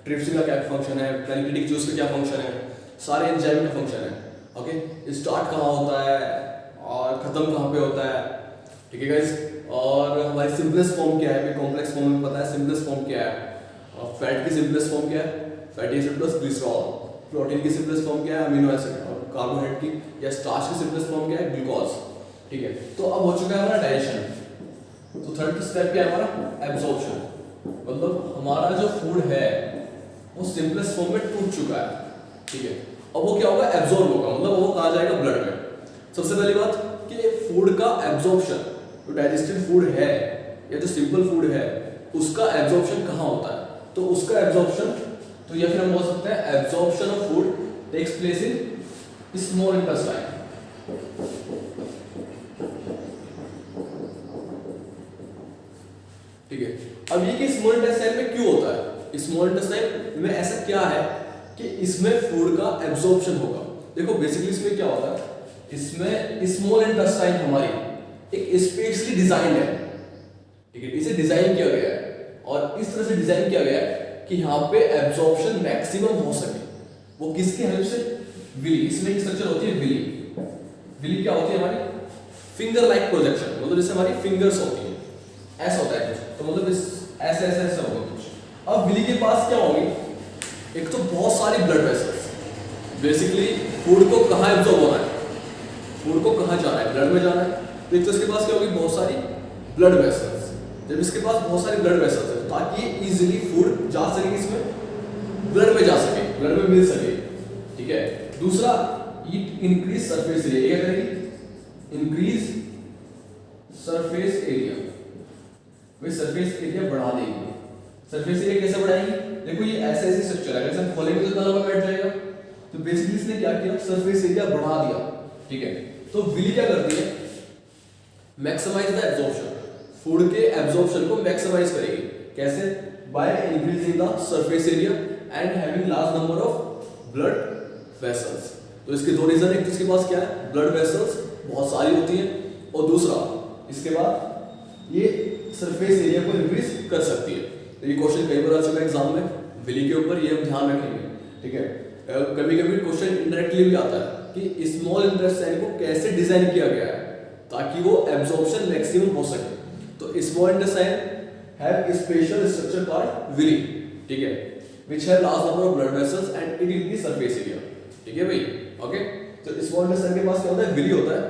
ट्रिप्सिन का क्या फंक्शन है, पैनक्रेटिक जूस का क्या फंक्शन है, सारे एंजाइम का फंक्शन है। ओके, स्टार्ट कहाँ होता है और खत्म कहाँ पे होता है। ठीक है गाइस, और हमारी सिंपलेस्ट फॉर्म क्या है? कॉम्प्लेक्स फॉर्म में पता है सिंपलेस्ट फॉर्म क्या है, और फैट की सिंपलेस्ट फॉर्म क्या है? Fatty acid plus glycerol. Protein की सिंपलेस्ट फॉर्म क्या है? Amino acid. और कार्बोहाइड्रेट की या स्टार्च की सिंपलेस्ट फॉर्म क्या है? ग्लूकोज। ठीक है, तो अब हो चुका है हमारा डाइजेशन। तो थर्ड स्टेप क्या है हमारा? एब्जॉर्प्शन। मतलब हमारा जो फूड है वो सिंपलेस्ट फॉर्म में टूट चुका है। ठीक है, अब वो क्या होगा? एब्जॉर्ब होगा, मतलब वो कहाँ जाएगा? ब्लड में। सबसे पहली बात कि फूड का एब्जॉर्प्शन, जो डाइजेस्टेड फूड है या जो सिंपल फूड है उसका एब्जॉर्प्शन कहाँ होता है? तो उसका एब्जॉर्प्शन, तो या फिर हम बोल सकते हैं absorption of food takes place in small intestine. ठीक है, अब ये कि स्मॉल इंटेस्टाइन में क्यों होता है? स्मॉल इंटेस्टाइन में ऐसा क्या है कि इसमें फूड का एब्जॉर्प्शन होगा? देखो बेसिकली इसमें क्या होता है, इसमें स्मॉल इंटेस्टाइन हमारी एक स्पेशली डिजाइन है। ठीक है, इसे डिजाइन किया गया है, और इस तरह से डिजाइन किया गया है कि यहाँ पे एब्जॉर्प्शन मैक्सिमम हो सके। वो किसके हेल्प से? विली। इसमें एक स्ट्रक्चर होती है विली। विली क्या होती है? हमारी फिंगर लाइक प्रोजेक्शन, मतलब जैसे हमारी फिंगर्स होती है, ऐसा होता है कुछ, तो मतलब इस ऐसे ऐसे ऐसे होगा कुछ। अब विली के पास क्या होगी? एक तो बहुत सारी ब्लड वेसल्स। बेसिकली फूड को कहाँ एब्जॉर्ब होना है? फूड को कहाँ जाना है? ब्लड में जाना है। तो एक तो इसके पास क्या होगी? बहुत सारी ब्लड वेसल्स। जब इसके पास बहुत सारी ब्लड वेसल्स है ताकि इजीली फूड जा सके, इसमें ब्लड में जा सके, ब्लड में मिल सके। ठीक है, दूसरा इट इंक्रीज सरफेस एरिया। क्या करेगी? Increase surface area. वे सरफेस एरिया बढ़ा देगी। सरफेस एरिया कैसे बढ़ाएगी? देखो ये ऐसे ऐसे स्ट्रक्चर है, अगर हम खोलेंगे तो कितना लंबा बैठ जाएगा। तो बेसिकली इसने क्या किया? सरफेस एरिया बढ़ा दिया। ठीक है, तो विली क्या करती है? मैक्सिमाइज द एब्जॉर्प्शन, फूड के एब्जॉर्प्शन को मैक्सिमाइज करेगी। कैसे? By increasing the surface area and having large number of blood vessels. तो इसके दो रीजन है, एक तो इसके पास क्या है? ब्लड वेसल्स बहुत सारी होती है, और दूसरा इसके बाद ये सरफेस एरिया को इंक्रीज कर सकती है। तो ये क्वेश्चन कई बार आ चुका है एग्जाम में विली के ऊपर, ये हम ध्यान रखेंगे। ठीक है, कभी कभी क्वेश्चन इनडायरेक्टली भी आता है कि स्मॉल इंटेस्टाइन को कैसे डिजाइन किया गया है ताकि वो एब्जॉर्प्शन मैक्सिमम हो सके। तो small intestine have special structure called villi. ठीक है, which have large number of blood vessels and it increase surface area। ठीक है भाई, ओके। तो स्मॉल इंटेस्टाइन के पास क्या होता है? विली होता है,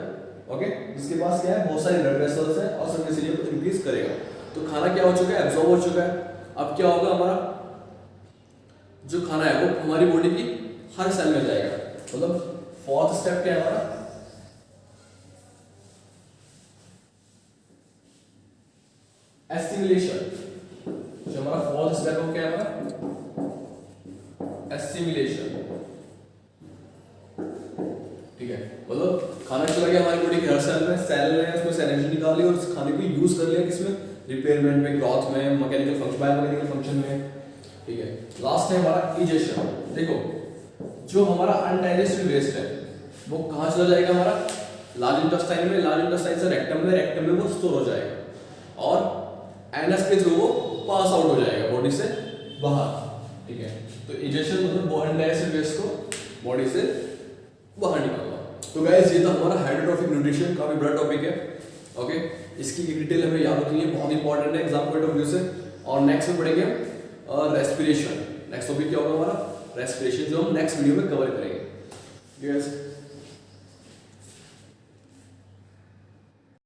ओके, जिसके पास क्या है, बहुत सारे ब्लड वेसल्स हैं और सरफेस एरिया को इंक्रीज करेगा। तो खाना क्या हो चुका है, एब्जॉर्ब हो चुका है। अब क्या होगा, हमारा जो खाना है वो हमारी बॉडी की हर सेल में जाएगा। मतलब फोर्थ स्टेप क्या है हमारा, एसिमिलेशन। जो हमारा फोर्थ स्टेप है क्या है हमारा, एसिमिलेशन। ठीक है, मतलब खाना चला गया हमारी बॉडी के हर सेल में, सेल ने उसमें से एनर्जी निकाली और उस खाने को यूज कर लिया किसमें, रिपेयरमेंट में, ग्रोथ में, मैकेनिकल फंक्शन, बायोमैकेनिकल फंक्शन में। ठीक है, लास्ट है हमारा इजेशन। देखो जो हमारा अनडाइजेस्टेड वेस्ट है वो कहाँ चला जाएगा, हमारा लार्ज इंटेस्टाइन में, लार्ज इंटेस्टाइन से रेक्टम में, रेक्टम में वो स्टोर हो जाएगा और एनएस के थ्रू वो पास आउट हो जाएगा बॉडी से बाहर। ठीक है, तो इजेशन मतलब वो अनडाइजेस्टेड वेस्ट को बॉडी से बाहर निकालना। तो गाइस ये था हमारा हाइड्रोट्रोफिक न्यूट्रिशन, काफी बड़ा टॉपिक है। ओके, इसकी डिटेल हमें याद रखनी है, बहुत इंपॉर्टेंट है एग्जाम पॉइंट ऑफ व्यू से। और नेक्स्ट में पढ़ेंगे हम रेस्पिरेशन। नेक्स्ट टॉपिक क्या होगा हमारा, रेस्पिरेशन, जो हम नेक्स्ट वीडियो में कवर करेंगे।